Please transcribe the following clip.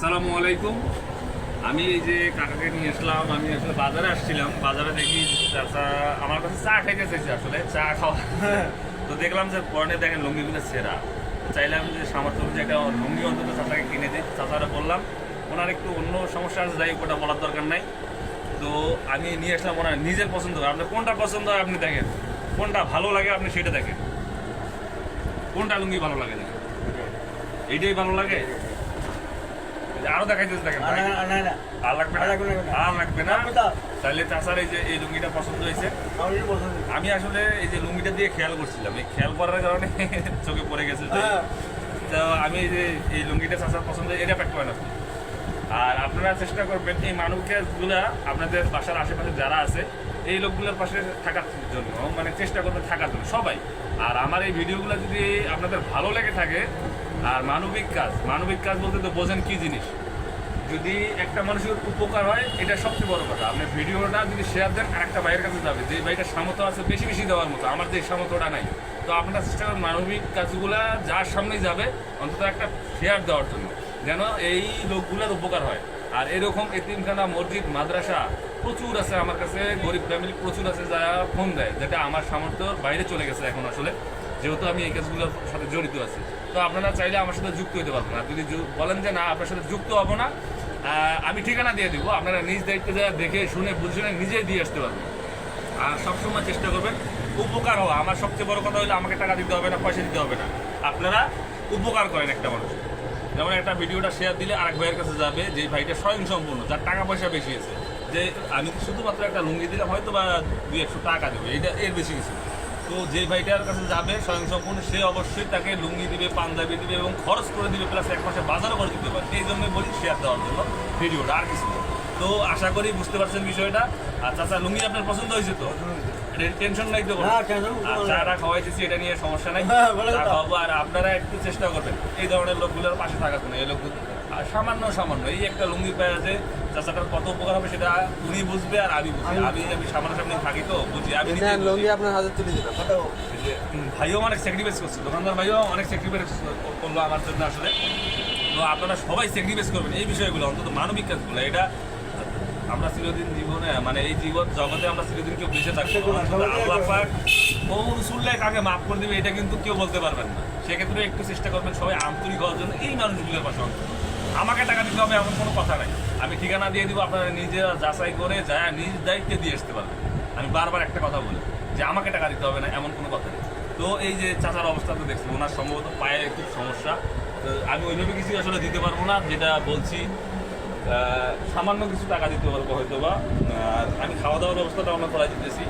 আসসালামু আলাইকুম। আমি এই যে কাকাকে নিয়ে আসলাম, আমি আসলে বাজারে আসছিলাম, বাজারে দেখি চাচা আমার কাছে চা খাইতে চাইছে, আসলে চা খাওয়া। তো দেখলাম যে পরনে দেখেন লুঙ্গিগুলো ছেঁড়া, চাইলাম যে সামর্থ্য যে একটা লুঙ্গি অন্তত চাচাকে কিনে দিই। চাচারা বললাম ওনার একটু অন্য সমস্যা আছে, যাই ওটা বলার দরকার নাই। তো আমি নিয়ে আসলাম ওনার নিজের পছন্দ, আপনার কোনটা পছন্দ হয় আপনি দেখেন, কোনটা ভালো লাগে আপনি সেটা দেখেন, কোনটা লুঙ্গি ভালো লাগে দেখেন, এইটাই ভালো লাগে। আরো দেখাইতেছে দেখেন, আর লাগবে না। তাহলে চাচার এই যে এই লুঙ্গিটা পছন্দ হয়েছে। আমি আসলে এই যে লুঙ্গিটা দিয়ে খেয়াল করছিলাম, এই খেয়াল করার কারণে চোখে পড়ে গেছে। তো আমি এই যে এই লুঙ্গিটা চাচার পছন্দ, এটা প্যাক করেন আপনি। আর আপনারা চেষ্টা করবেন এই মানুষগুলা আপনাদের বাসার আশেপাশে যারা আছে এই লোকগুলোর পাশে থাকার জন্য, মানে চেষ্টা করবেন থাকার জন্য সবাই। আর আমার এই ভিডিওগুলো যদি আপনাদের ভালো লেগে থাকে, আর মানবিক কাজ বলতে তো বোঝেন কি জিনিস, যদি একটা মানুষের উপকার হয় এটা সবচেয়ে বড় কথা। আপনি ভিডিওটা যদি শেয়ার দেন আর একটা ভাইয়ের কাছে যাবে, যে ভাইটার সামর্থ্য আছে বেশি বেশি দেওয়ার মতো, আমার যে সামর্থ্যটা নাই। তো আপনারা চেষ্টা করেন মানবিক কাজগুলা যার সামনেই যাবে অন্তত একটা শেয়ার দেওয়ার জন্য, যেন এই লোকগুলোর উপকার হয়। আর এরকম এতিমখানা, মসজিদ, মাদ্রাসা প্রচুর আছে আমার কাছে, গরিব ফ্যামিলি প্রচুর আছে যারা ফোন দেয়, যেটা আমার সামর্থ্যর বাইরে চলে গেছে এখন আসলে, যেহেতু আমি এই কাজগুলোর সাথে জড়িত আছি। তো আপনারা চাইলে আমার সাথে যুক্ত হতে পারবেন। আর যদি বলেন যে না আপনার সাথে যুক্ত হবো না, আমি ঠিকানা দিয়ে দিব, আপনারা নিজ দায়িত্বে যা দেখে শুনে বুঝে নিজেই দিয়ে আসতে পারবেন। আর সবসময় চেষ্টা করবেন উপকার হওয়া। আমার সবচেয়ে বড় কথা হলো আমাকে টাকা দিতে হবে না, পয়সা দিতে হবে না, আপনারা উপকার করেন একটা মানুষ। যেমন একটা ভিডিওটা শেয়ার দিলে আরেক ভাইয়ের কাছে যাবে, যে ভাইটা স্বয়ংসম্পূর্ণ, যার টাকা পয়সা বেশি আছে, যে আমি শুধুমাত্র একটা লুঙ্গি দিলাম হয়তো বা 200 টাকা দেবে, এটা এর বেশি কিছু। তো যে ভাইটার কাছে যাবে স্বয়ংসম্পূর্ণ, সে অবশ্যই তাকে লুঙ্গি দিবে, পাঞ্জাবি দিবে এবং খরচ করে দিবে, প্লাস এক মাসে বাজারও করে দিতে পারে। এই জন্যই বলি শেয়ার দেওয়ার জন্য ভিডিওটা, আর কিছু। তো আশা করি বুঝতে পারছেন বিষয়টা। আর চাচা লুঙ্গি আপনার পছন্দ হয়েছে তো? টেনশন নাই তো? চাটা খাওয়াইতেছি, এটা নিয়ে সমস্যা নাই, চা খাওয়াবো। আর আপনারা একটু চেষ্টা করবেন এই ধরনের লোকগুলোর পাশে থাকার জন্য। এই লোকগুলো আর সামান্য এই একটা লুঙ্গি পায় আছে, চাচাটার কত উপকার হবে সেটা উনি বুঝবে আর আমি বুঝি। আমি সামনাসামনি থাকি তো বুঝি। আমি লুঙ্গি আপনার হাতে তুলে দিলাম। ভাইও অনেক স্যাক্রিফাইস করছে, দোকানদার ভাইও অনেক স্যাক্রিফাইস করলো আমার জন্য আসলে। তো আপনারা সবাই স্যাক্রিফাইস করবেন এই বিষয়গুলো, অন্তত মানবিক কাজগুলো। এটা আমরা চিরদিন জীবনে, মানে এই জীবন জগতে আমরা চিরদিন কেউ বেঁচে থাকবো, আল্লাহ পাক কোন রসুল্লাহ কাকে মাফ করে দেবে এটা কিন্তু কেউ বলতে পারবেন না। সেক্ষেত্রে একটু চেষ্টা করবেন সবাই আন্তরিক হওয়ার জন্য এই মানুষগুলোর পাশে। আমাকে টাকা দিতে হবে এমন কোনো কথা নাই, আমি ঠিকানা দিয়ে দিব, আপনারা নিজেরা যাচাই করে যায় নিজ দায়িত্বে দিয়ে আসতে পারবেন। আমি বারবার একটা কথা বলি যে আমাকে টাকা দিতে হবে না এমন কোনো কথা নেই। তো এই যে চাচার অবস্থা তো দেখছি, ওনার সম্ভবত পায়ে খুব সমস্যা। আমি ওইভাবে কিছু আসলে দিতে পারবো না, যেটা বলছি সামান্য কিছু টাকা দিতে পারবো হয়তো বা। আমি খাওয়া দাওয়ার ব্যবস্থাটা আমরা করাই দিতেছি।